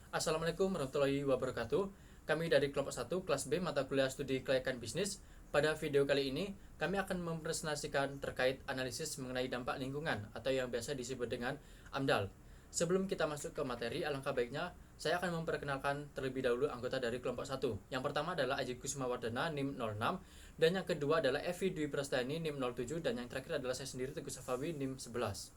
Assalamualaikum warahmatullahi wabarakatuh. Kami dari kelompok 1 kelas B mata kuliah studi kelayakan bisnis. Pada video kali ini, kami akan mempresentasikan terkait analisis mengenai dampak lingkungan atau yang biasa disebut dengan AMDAL. Sebelum kita masuk ke materi, alangkah baiknya saya akan memperkenalkan terlebih dahulu anggota dari kelompok 1. Yang pertama adalah Aji Kusumawardana NIM 06, dan yang kedua adalah Evi Dwi Prastani NIM 07, dan yang terakhir adalah saya sendiri Teguh Safawi NIM 11.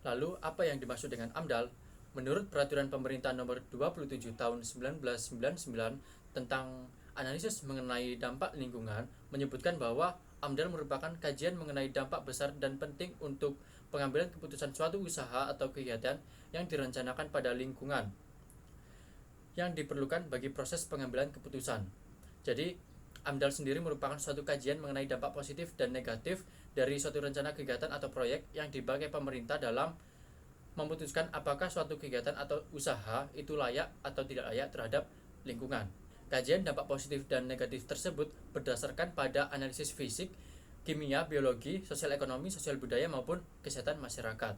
Lalu, apa yang dimaksud dengan AMDAL? Menurut Peraturan Pemerintah Nomor 27 Tahun 1999 tentang analisis mengenai dampak lingkungan menyebutkan bahwa AMDAL merupakan kajian mengenai dampak besar dan penting untuk pengambilan keputusan suatu usaha atau kegiatan yang direncanakan pada lingkungan yang diperlukan bagi proses pengambilan keputusan. Jadi, AMDAL sendiri merupakan suatu kajian mengenai dampak positif dan negatif dari suatu rencana kegiatan atau proyek yang dipakai pemerintah dalam memutuskan apakah suatu kegiatan atau usaha itu layak atau tidak layak terhadap lingkungan. Kajian dampak positif dan negatif tersebut berdasarkan pada analisis fisik, kimia, biologi, sosial ekonomi, sosial budaya maupun kesehatan masyarakat.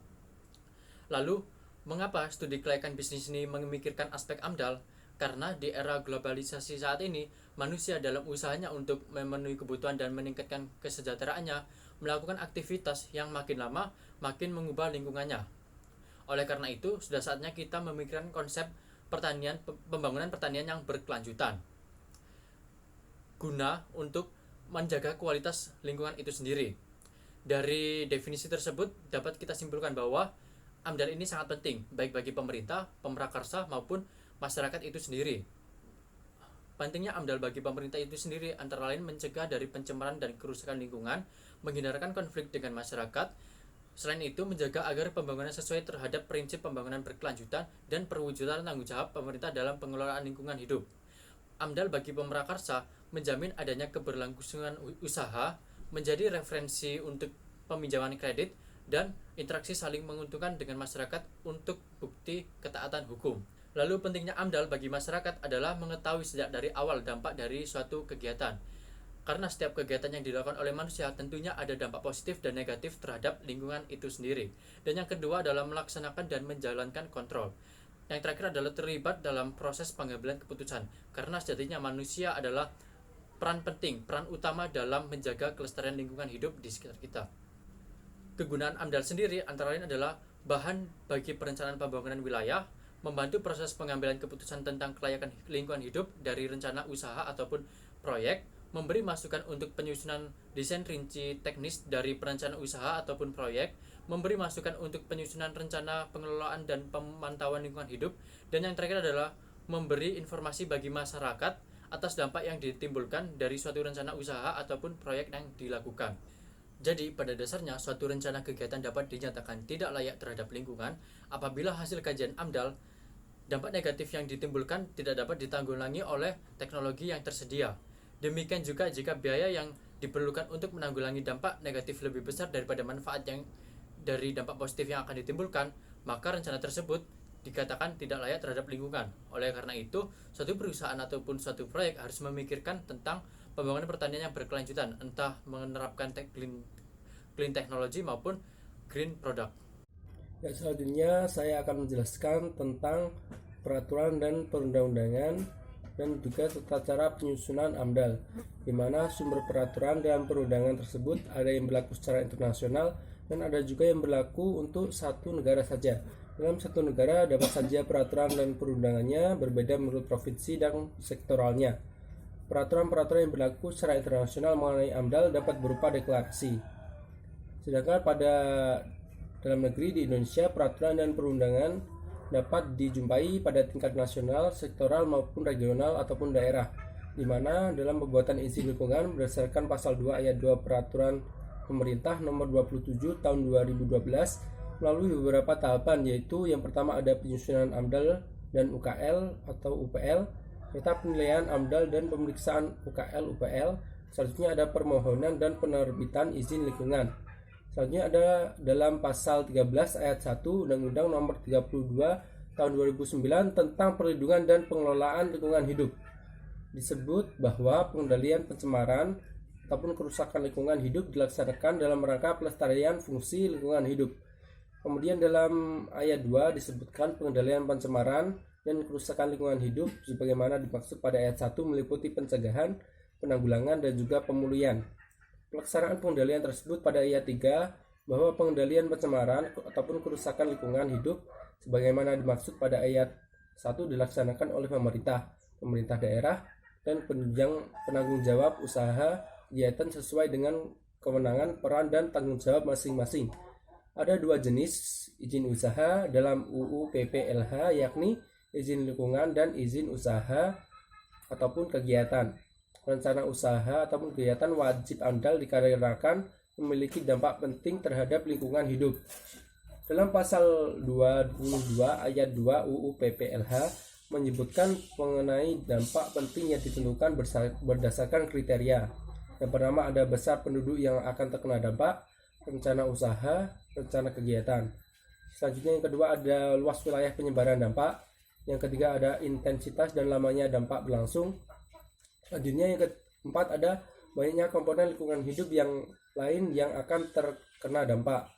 Lalu, mengapa studi kelayakan bisnis ini memikirkan aspek AMDAL? Karena di era globalisasi saat ini, manusia dalam usahanya untuk memenuhi kebutuhan dan meningkatkan kesejahteraannya melakukan aktivitas yang makin lama makin mengubah lingkungannya. Oleh karena itu, sudah saatnya kita memikirkan konsep pembangunan pertanian yang berkelanjutan guna untuk menjaga kualitas lingkungan itu sendiri. Dari definisi tersebut dapat kita simpulkan bahwa AMDAL ini sangat penting baik bagi pemerintah, pemrakarsa maupun masyarakat itu sendiri. Pentingnya AMDAL bagi pemerintah itu sendiri antara lain mencegah dari pencemaran dan kerusakan lingkungan, menghindarkan konflik dengan masyarakat. Selain itu, menjaga agar pembangunan sesuai terhadap prinsip pembangunan berkelanjutan dan perwujudan tanggung jawab pemerintah dalam pengelolaan lingkungan hidup. AMDAL bagi pemrakarsa menjamin adanya keberlangsungan usaha, menjadi referensi untuk peminjaman kredit, dan interaksi saling menguntungkan dengan masyarakat untuk bukti ketaatan hukum. Lalu pentingnya AMDAL bagi masyarakat adalah mengetahui sejak dari awal dampak dari suatu kegiatan. Karena setiap kegiatan yang dilakukan oleh manusia tentunya ada dampak positif dan negatif terhadap lingkungan itu sendiri. Dan yang kedua adalah melaksanakan dan menjalankan kontrol. Yang terakhir adalah terlibat dalam proses pengambilan keputusan. Karena sejatinya manusia adalah peran utama dalam menjaga kelestarian lingkungan hidup di sekitar kita. Kegunaan AMDAL sendiri antara lain adalah bahan bagi perencanaan pembangunan wilayah, membantu proses pengambilan keputusan tentang kelayakan lingkungan hidup dari rencana usaha ataupun proyek, memberi masukan untuk penyusunan desain rinci teknis dari perencanaan usaha ataupun proyek, memberi masukan untuk penyusunan rencana pengelolaan dan pemantauan lingkungan hidup, dan yang terakhir adalah memberi informasi bagi masyarakat atas dampak yang ditimbulkan dari suatu rencana usaha ataupun proyek yang dilakukan. Jadi, pada dasarnya, suatu rencana kegiatan dapat dinyatakan tidak layak terhadap lingkungan apabila hasil kajian AMDAL, dampak negatif yang ditimbulkan tidak dapat ditanggulangi oleh teknologi yang tersedia. Demikian juga jika biaya yang diperlukan untuk menanggulangi dampak negatif lebih besar daripada manfaat yang dari dampak positif yang akan ditimbulkan, maka rencana tersebut dikatakan tidak layak terhadap lingkungan. Oleh karena itu, suatu perusahaan ataupun suatu proyek harus memikirkan tentang pembangunan pertanian yang berkelanjutan, entah menerapkan clean technology maupun green product. Ya, selanjutnya saya akan menjelaskan tentang peraturan dan perundang-undangan dan juga tata cara penyusunan AMDAL, di mana sumber peraturan dan perundangan tersebut ada yang berlaku secara internasional dan ada juga yang berlaku untuk satu negara saja. Dalam satu negara dapat saja peraturan dan perundangannya berbeda menurut provinsi dan sektoralnya. Peraturan-peraturan yang berlaku secara internasional mengenai AMDAL dapat berupa deklarasi. Sedangkan pada dalam negeri di Indonesia, peraturan dan perundangan dapat dijumpai pada tingkat nasional, sektoral maupun regional ataupun daerah, di mana dalam pembuatan izin lingkungan berdasarkan pasal 2 ayat 2 Peraturan Pemerintah Nomor 27 Tahun 2012 melalui beberapa tahapan, yaitu yang pertama ada penyusunan AMDAL dan UKL atau UPL, serta penilaian AMDAL dan pemeriksaan UKL UPL. Selanjutnya ada permohonan dan penerbitan izin lingkungan. Selanjutnya ada dalam pasal 13 ayat 1 Undang-Undang Nomor 32 Tahun 2009 tentang perlindungan dan pengelolaan lingkungan hidup. Disebut bahwa pengendalian pencemaran ataupun kerusakan lingkungan hidup dilaksanakan dalam rangka pelestarian fungsi lingkungan hidup. Kemudian dalam ayat 2 disebutkan pengendalian pencemaran dan kerusakan lingkungan hidup sebagaimana dimaksud pada ayat 1 meliputi pencegahan, penanggulangan, dan juga pemulihan. Pelaksanaan pengendalian tersebut pada ayat 3 bahwa pengendalian pencemaran ataupun kerusakan lingkungan hidup sebagaimana dimaksud pada ayat 1 dilaksanakan oleh pemerintah daerah, dan penanggung jawab usaha kegiatan sesuai dengan kewenangan, peran, dan tanggung jawab masing-masing. Ada dua jenis izin usaha dalam UU PPLH, yakni izin lingkungan dan izin usaha ataupun kegiatan. Rencana usaha ataupun kegiatan wajib AMDAL dikarenakan memiliki dampak penting terhadap lingkungan hidup. Dalam pasal 22 ayat 2 UU PPLH menyebutkan mengenai dampak penting yang ditentukan berdasarkan kriteria. Yang pertama ada besar penduduk yang akan terkena dampak, rencana usaha, rencana kegiatan. Selanjutnya yang kedua ada luas wilayah penyebaran dampak. Yang ketiga ada intensitas dan lamanya dampak berlangsung. Selanjutnya yang keempat ada banyaknya komponen lingkungan hidup yang lain yang akan terkena dampak.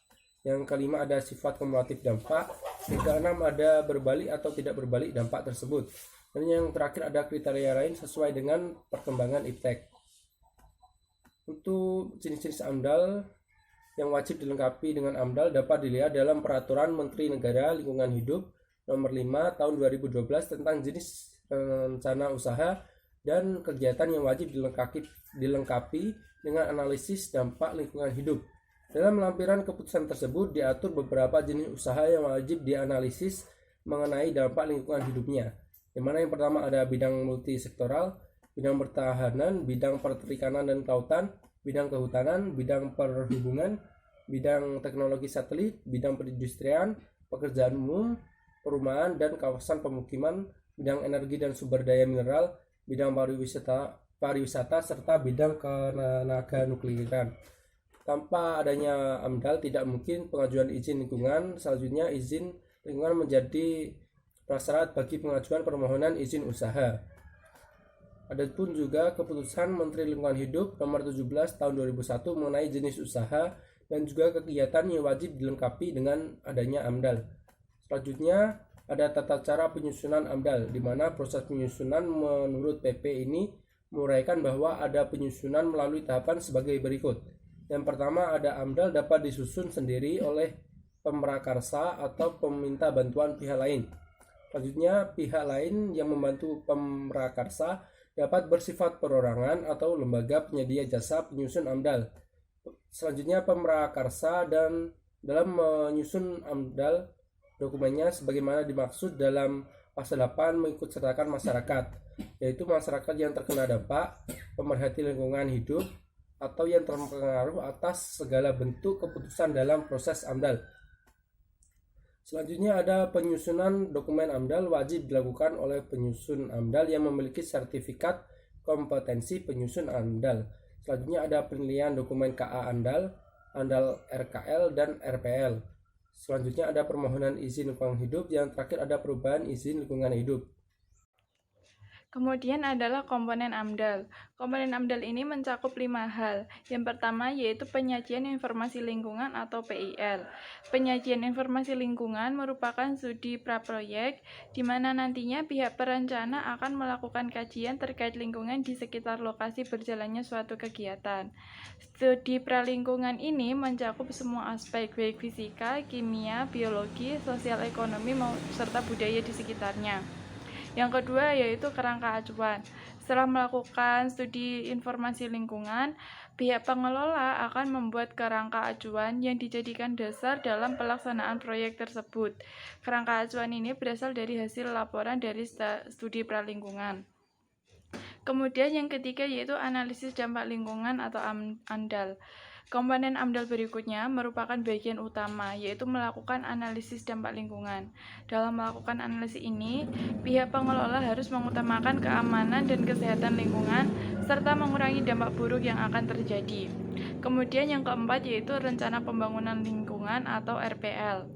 Yang kelima ada sifat kumulatif dampak. Yang keenam ada berbalik atau tidak berbalik dampak tersebut. Dan yang terakhir ada kriteria lain sesuai dengan perkembangan iptek. Untuk jenis-jenis AMDAL yang wajib dilengkapi dengan AMDAL dapat dilihat dalam Peraturan Menteri Negara Lingkungan Hidup Nomor 5 Tahun 2012 tentang jenis rencana usaha dan kegiatan yang wajib dilengkapi dengan analisis dampak lingkungan hidup. Dalam lampiran keputusan tersebut diatur beberapa jenis usaha yang wajib dianalisis mengenai dampak lingkungan hidupnya. Di mana yang pertama ada bidang multisektoral, bidang pertahanan, bidang perikanan dan kelautan, bidang kehutanan, bidang perhubungan, bidang teknologi satelit, bidang perindustrian, pekerjaan umum, perumahan dan kawasan pemukiman, bidang energi dan sumber daya mineral, bidang pariwisata serta bidang ketenaga nukliran. Tanpa adanya AMDAL tidak mungkin pengajuan izin lingkungan. Selanjutnya izin lingkungan menjadi prasyarat bagi pengajuan permohonan izin usaha. Adapun juga keputusan Menteri Lingkungan Hidup Nomor 17 Tahun 2001 mengenai jenis usaha dan juga kegiatan yang wajib dilengkapi dengan adanya AMDAL. Selanjutnya ada tata cara penyusunan AMDAL, di mana proses penyusunan menurut PP ini menguraikan bahwa ada penyusunan melalui tahapan sebagai berikut. Yang pertama ada AMDAL dapat disusun sendiri oleh pemrakarsa atau peminta bantuan pihak lain. Selanjutnya pihak lain yang membantu pemrakarsa dapat bersifat perorangan atau lembaga penyedia jasa penyusun AMDAL. Selanjutnya pemrakarsa dan dalam menyusun AMDAL dokumennya sebagaimana dimaksud dalam pasal 8 mengikut sertakan masyarakat, yaitu masyarakat yang terkena dampak, pemerhati lingkungan hidup, atau yang terpengaruh atas segala bentuk keputusan dalam proses AMDAL. Selanjutnya ada penyusunan dokumen AMDAL wajib dilakukan oleh penyusun AMDAL yang memiliki sertifikat kompetensi penyusun AMDAL. Selanjutnya ada penilaian dokumen KA AMDAL, AMDAL RKL dan RPL. Selanjutnya ada permohonan izin lingkungan hidup. Yang terakhir ada perubahan izin lingkungan hidup. Kemudian adalah komponen AMDAL. Komponen AMDAL ini mencakup 5 hal. Yang pertama yaitu penyajian informasi lingkungan atau PIL. Penyajian informasi lingkungan merupakan studi praproyek di mana nantinya pihak perencana akan melakukan kajian terkait lingkungan di sekitar lokasi berjalannya suatu kegiatan. Studi pralingkungan ini mencakup semua aspek baik fisika, kimia, biologi, sosial ekonomi serta budaya di sekitarnya. Yang kedua yaitu kerangka acuan. Setelah melakukan studi informasi lingkungan, pihak pengelola akan membuat kerangka acuan yang dijadikan dasar dalam pelaksanaan proyek tersebut. Kerangka acuan ini berasal dari hasil laporan dari studi pralingkungan. Kemudian yang ketiga yaitu analisis dampak lingkungan atau AMDAL. Komponen AMDAL berikutnya merupakan bagian utama, yaitu melakukan analisis dampak lingkungan. Dalam melakukan analisis ini, pihak pengelola harus mengutamakan keamanan dan kesehatan lingkungan, serta mengurangi dampak buruk yang akan terjadi. Kemudian yang keempat yaitu rencana pembangunan lingkungan atau RPL.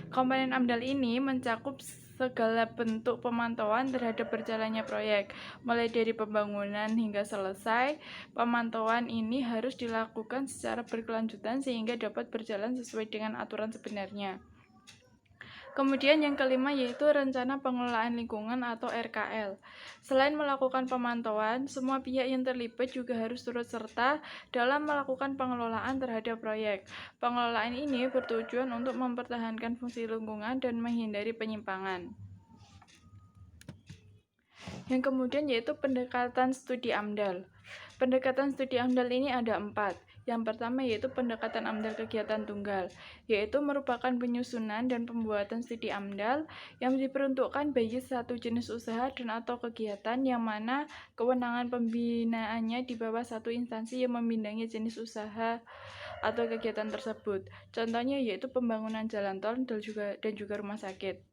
Komponen AMDAL ini mencakup segala bentuk pemantauan terhadap berjalannya proyek, mulai dari pembangunan hingga selesai. Pemantauan ini harus dilakukan secara berkelanjutan sehingga dapat berjalan sesuai dengan aturan sebenarnya. Kemudian yang kelima yaitu Rencana Pengelolaan Lingkungan atau RKL. Selain melakukan pemantauan, semua pihak yang terlibat juga harus turut serta dalam melakukan pengelolaan terhadap proyek. Pengelolaan ini bertujuan untuk mempertahankan fungsi lingkungan dan menghindari penyimpangan. Yang kemudian yaitu pendekatan studi AMDAL. Pendekatan studi AMDAL ini ada 4. Yang pertama yaitu pendekatan AMDAL kegiatan tunggal, yaitu merupakan penyusunan dan pembuatan studi AMDAL yang diperuntukkan bagi satu jenis usaha dan atau kegiatan yang mana kewenangan pembinaannya di bawah satu instansi yang membidangi jenis usaha atau kegiatan tersebut. Contohnya yaitu pembangunan jalan tol dan juga rumah sakit.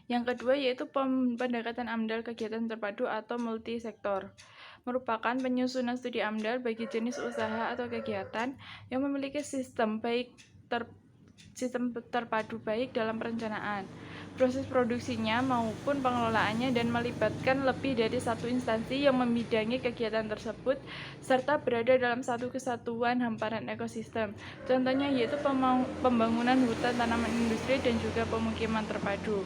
Yang kedua yaitu pendekatan AMDAL kegiatan terpadu atau multisektor, merupakan penyusunan studi AMDAL bagi jenis usaha atau kegiatan yang memiliki sistem terpadu baik dalam perencanaan, proses produksinya maupun pengelolaannya dan melibatkan lebih dari satu instansi yang membidangi kegiatan tersebut serta berada dalam satu kesatuan hamparan ekosistem. Contohnya yaitu pembangunan hutan tanaman industri dan juga pemukiman terpadu.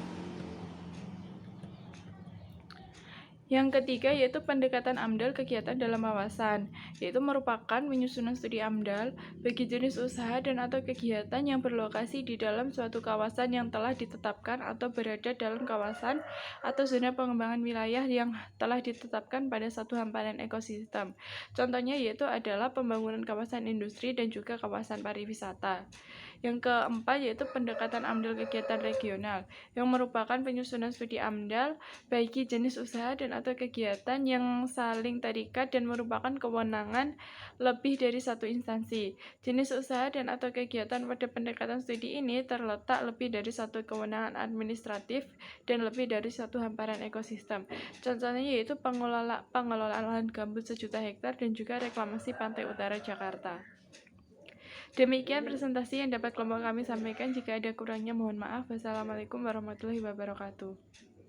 Yang ketiga yaitu pendekatan AMDAL kegiatan dalam wawasan, yaitu merupakan penyusunan studi AMDAL bagi jenis usaha dan atau kegiatan yang berlokasi di dalam suatu kawasan yang telah ditetapkan atau berada dalam kawasan atau zona pengembangan wilayah yang telah ditetapkan pada satu hamparan ekosistem. Contohnya yaitu adalah pembangunan kawasan industri dan juga kawasan pariwisata. Yang keempat yaitu pendekatan AMDAL kegiatan regional, yang merupakan penyusunan studi AMDAL bagi jenis usaha dan atau kegiatan yang saling terikat dan merupakan kewenangan lebih dari satu instansi. Jenis usaha dan atau kegiatan pada pendekatan studi ini terletak lebih dari satu kewenangan administratif dan lebih dari satu hamparan ekosistem. Contohnya yaitu pengelolaan lahan gambut 1 juta hektar dan juga reklamasi pantai utara Jakarta. Demikian presentasi yang dapat kelompok kami sampaikan. Jika ada kurangnya mohon maaf. Wassalamualaikum warahmatullahi wabarakatuh.